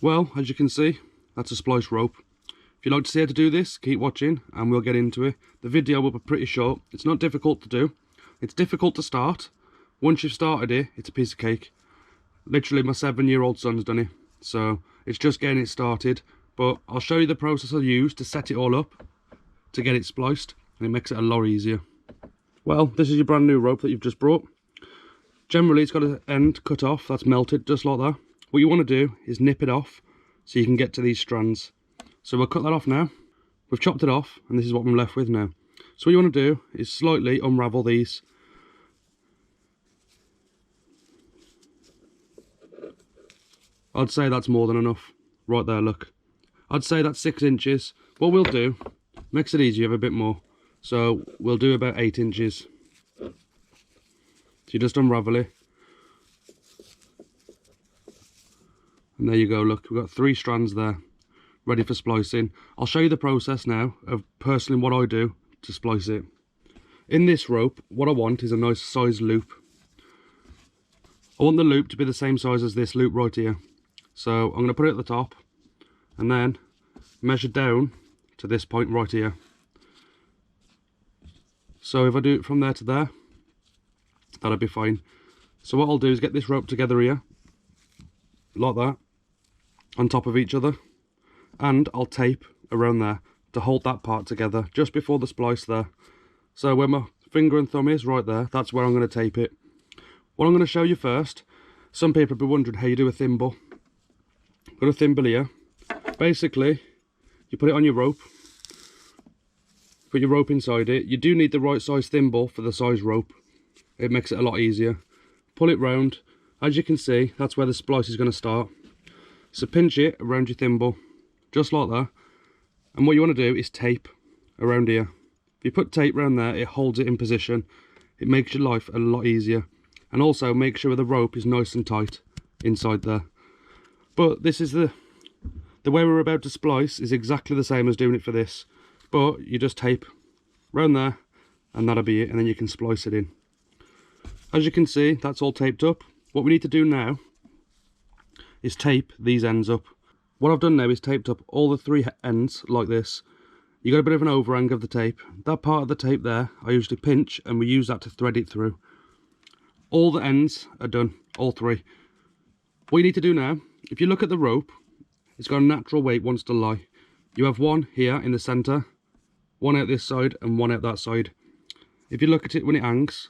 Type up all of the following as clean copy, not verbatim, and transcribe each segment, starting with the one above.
Well, as you can see, that's a splice rope. If you'd like to see how to do this, keep watching and we'll get into it. The video will be pretty short. It's not difficult to do. It's difficult to start. Once you've started it, it's a piece of cake. Literally my 7-year-old son's done it. So it's just getting it started. But I'll show you the process I use to set it all up, to get it spliced, and it makes it a lot easier. Well, this is your brand new rope that you've just brought. Generally it's got an end cut off, that's melted, just like that. What you want to do is nip it off so you can get to these strands. So we'll cut that off now. We've chopped it off and this is what I'm left with now. So what you want to do is slightly unravel these. I'd say that's more than enough. Right there, look. I'd say that's 6 inches. What we'll do, makes it easier, you have a bit more. So we'll do about 8 inches. So you just unravel it. And there you go, look, we've got 3 strands there, ready for splicing. I'll show you the process now of personally what I do to splice it. In this rope, what I want is a nice size loop. I want the loop to be the same size as this loop right here. So I'm going to put it at the top and then measure down to this point right here. So if I do it from there to there, that'll be fine. So what I'll do is get this rope together here, like that, on top of each other, and I'll tape around there to hold that part together just before the splice there. So where my finger and thumb is right there, that's where I'm going to tape it. What I'm going to show you first, some people will be wondering how you do a thimble. Got a thimble here. Basically, you put it on your rope, put your rope inside it. You do need the right size thimble for the size rope. It makes it a lot easier. Pull it round. As you can see, that's where the splice is going to start. So pinch it around your thimble, just like that. And what you want to do is tape around here. If you put tape around there, it holds it in position. It makes your life a lot easier. And also make sure the rope is nice and tight inside there. But this is the way we're about to splice is exactly the same as doing it for this. But you just tape around there and that'll be it, and then you can splice it in. As you can see, that's all taped up. What we need to do now is tape these ends up. What I've done now is taped up all the 3 ends like this. You got a bit of an overhang of the tape. That part of the tape there, I usually pinch and we use that to thread it through. All the ends are done, all 3. What you need to do now, if you look at the rope, it's got a natural way it wants to lie. You have one here in the centre, one out this side and one out that side. If you look at it when it hangs,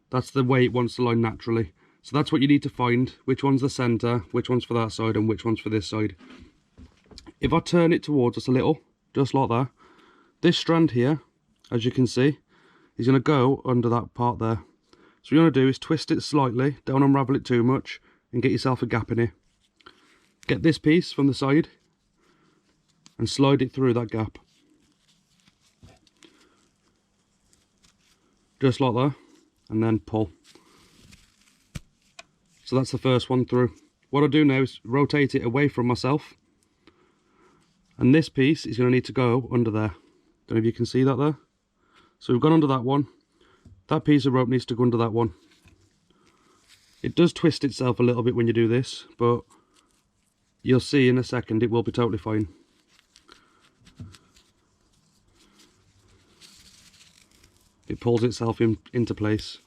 that's the way it wants to lie naturally. So that's what you need to find, which one's the centre, which one's for that side and which one's for this side. If I turn it towards us a little, just like that, this strand here, as you can see, is going to go under that part there. So what you want to do is twist it slightly, don't unravel it too much, and get yourself a gap in it. Get this piece from the side and slide it through that gap. Just like that, and then pull. So that's the first one through. What I do now is rotate it away from myself, and this piece is going to need to go under there. Don't know if you can see that there. So we've gone under that one. That piece of rope needs to go under that one. It does twist itself a little bit when you do this, but you'll see in a second it will be totally fine. It pulls itself into place.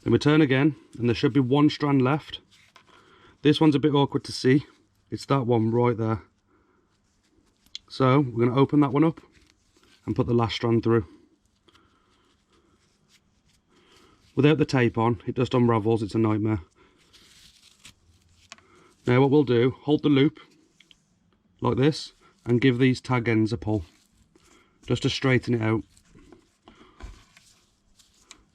Then we turn again and there should be 1 strand left. This one's a bit awkward to see. It's that one right there. So we're going to open that one up and put the last strand through. Without the tape on, it just unravels, it's a nightmare. Now what we'll do, hold the loop like this and give these tag ends a pull, just to straighten it out.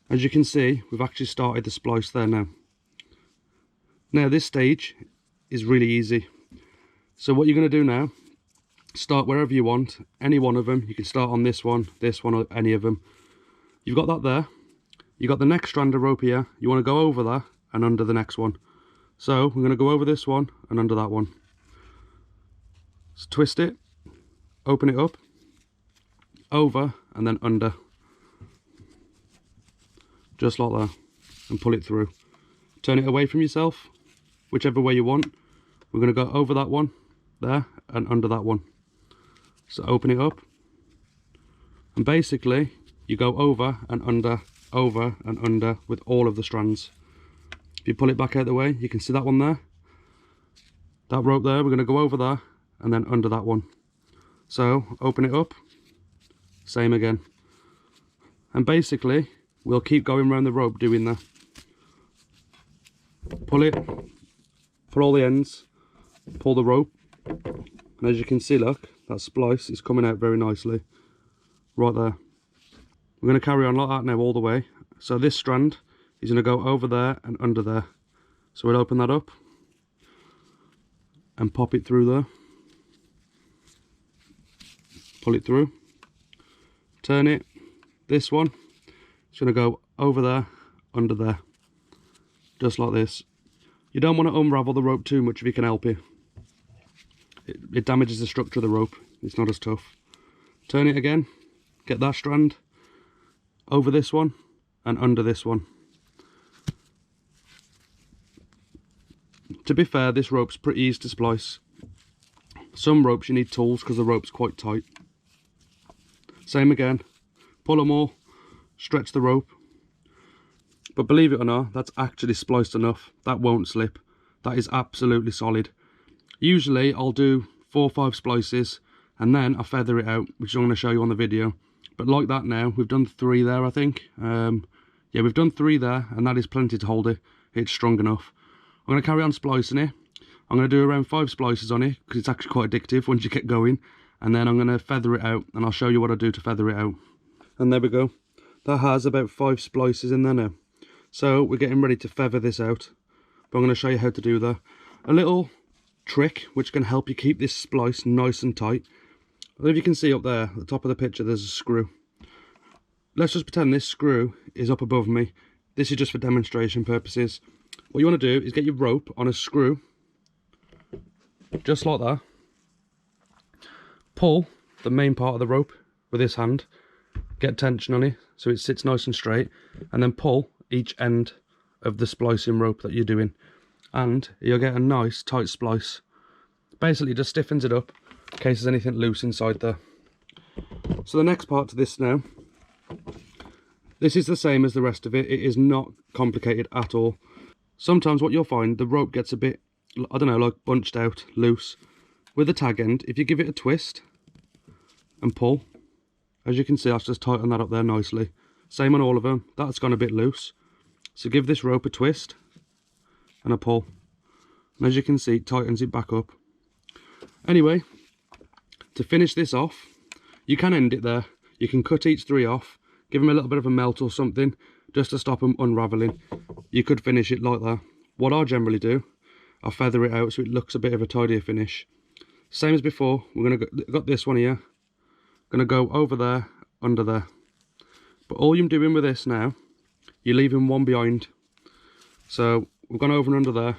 As you can see, we've actually started the splice there now. Now this stage is really easy. So what you're going to do now, start wherever you want, any one of them. You can start on this one, or any of them. You've got that there. You've got the next strand of rope here. You want to go over that and under the next one. So we're going to go over this one and under that one. So twist it, open it up, over and then under. Just like that. And pull it through. Turn it away from yourself, whichever way you want. We're going to go over that one there and under that one. So open it up, and basically you go over and under with all of the strands. If you pull it back out the way, you can see that one there, that rope there. We're going to go over there and then under that one. So open it up, same again, and basically we'll keep going around the rope doing that. Pull it for all the ends, pull the rope, and as you can see, look, that splice is coming out very nicely right there. We're going to carry on like that now all the way. So this strand is going to go over there and under there. So we'll open that up and pop it through there. Pull it through, turn it. This one is going to go over there, under there, just like this. You don't want to unravel the rope too much if you can help it. It damages the structure of the rope. It's not as tough. Turn it again, get that strand over this one and under this one. To be fair, this rope's pretty easy to splice. Some ropes you need tools because the rope's quite tight. Same again, pull them all, stretch the rope. But believe it or not, that's actually spliced enough. That won't slip. That is absolutely solid. Usually I'll do 4 or 5 splices and then I feather it out, which I'm going to show you on the video. But like that now, we've done 3 there, I think. Yeah, we've done 3 there, and that is plenty to hold it. It's strong enough. I'm going to carry on splicing it. I'm going to do around 5 splices on it because it's actually quite addictive once you get going. And then I'm going to feather it out, and I'll show you what I do to feather it out. And there we go. That has about 5 splices in there now. So we're getting ready to feather this out. But I'm going to show you how to do that. A little trick which can help you keep this splice nice and tight. I don't know if you can see up there at the top of the picture there's a screw. Let's just pretend this screw is up above me. This is just for demonstration purposes. What you want to do is get your rope on a screw, just like that. Pull the main part of the rope with this hand, get tension on it so it sits nice and straight, and then pull each end of the splicing rope that you're doing, and you'll get a nice tight splice. Basically just stiffens it up in case there's anything loose inside there. So the next part to this now, this is the same as the rest of it. It is not complicated at all. Sometimes what you'll find, the rope gets a bit, I don't know, like bunched out, loose. With the tag end, if you give it a twist and pull, as you can see, I've just tightened that up there nicely. Same on all of them, that's gone a bit loose. So give this rope a twist and a pull. And as you can see, it tightens it back up. Anyway, to finish this off, you can end it there. You can cut each 3 off, give them a little bit of a melt or something, just to stop them unravelling. You could finish it like that. What I generally do, I feather it out so it looks a bit of a tidier finish. Same as before, we're going to got this one here. Going to go over there, under there. But all you're doing with this now, you're leaving one behind. So we've gone over and under there.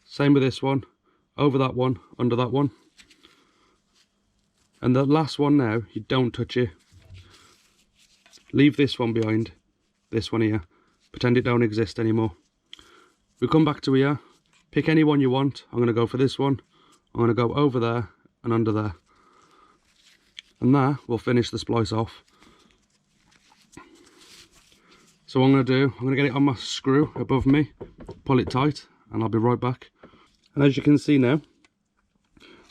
Same with this one, over that one, under that one. And the last one now, you don't touch it. Leave this one behind, this one here. Pretend it don't exist anymore. We come back to here, pick any one you want. I'm going to go for this one. I'm going to go over there and under there. And there, we'll finish the splice off. So what I'm going to do, I'm going to get it on my screw above me, pull it tight, and I'll be right back. And as you can see now,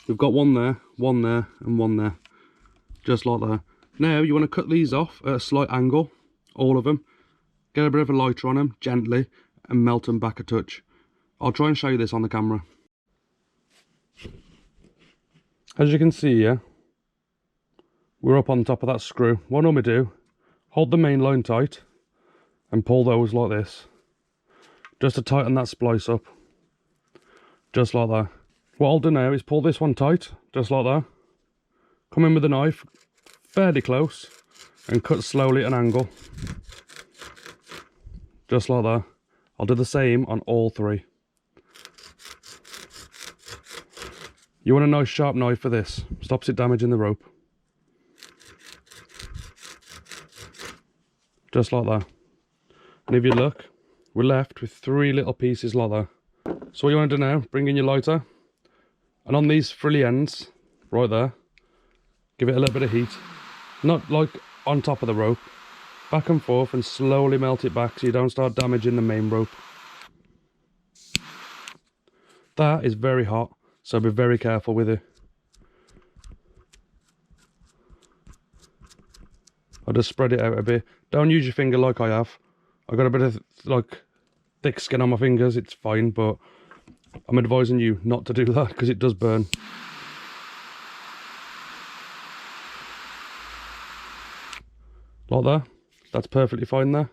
we've got one there, and one there. Just like that. Now, you want to cut these off at a slight angle, all of them. Get a bit of a lighter on them, gently, and melt them back a touch. I'll try and show you this on the camera. As you can see here, we're up on top of that screw. What I normally do, hold the main line tight, and pull those like this. Just to tighten that splice up. Just like that. What I'll do now is pull this one tight, just like that. Come in with a knife, fairly close, and cut slowly at an angle. Just like that. I'll do the same on all 3. You want a nice sharp knife for this. Stops it damaging the rope. Just like that. And if you look, we're left with 3 little pieces like that. So what you want to do now, bring in your lighter, And on these frilly ends, right there, give it a little bit of heat. Not like on top of the rope. Back and forth and slowly melt it back so you don't start damaging the main rope. That is very hot, so be very careful with it. I'll just spread it out a bit. Don't use your finger like I have. I've got a bit of like thick skin on my fingers, it's fine, but I'm advising you not to do that because it does burn. Like that. That's perfectly fine there.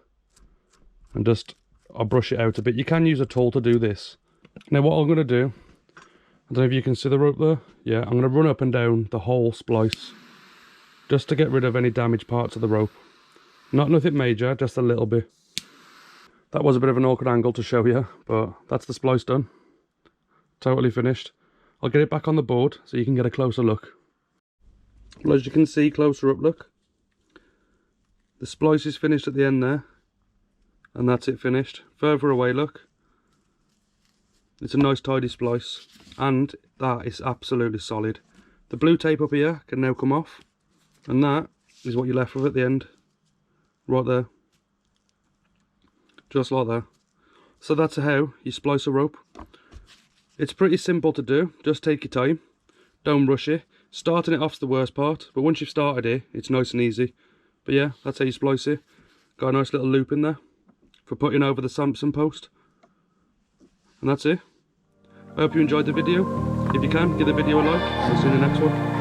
And just, I'll brush it out a bit. You can use a tool to do this. Now what I'm going to do, I don't know if you can see the rope there. Yeah, I'm going to run up and down the whole splice. Just to get rid of any damaged parts of the rope. Not nothing major, just a little bit. That was a bit of an awkward angle to show you, but that's the splice done. Totally finished. I'll get it back on the board so you can get a closer look. Well, as you can see, closer up, look. The splice is finished at the end there. And that's it finished. Further away, look. It's a nice tidy splice. And that is absolutely solid. The blue tape up here can now come off. And that is what you're left with at the end. Right there. Just like that. So that's how you splice a rope. It's pretty simple to do. Just take your time. Don't rush it. Starting it off's the worst part. But once you've started it, it's nice and easy. But yeah, that's how you splice it. Got a nice little loop in there for putting over the Samson post. And that's it. I hope you enjoyed the video. If you can, give the video a like. I'll see you in the next one.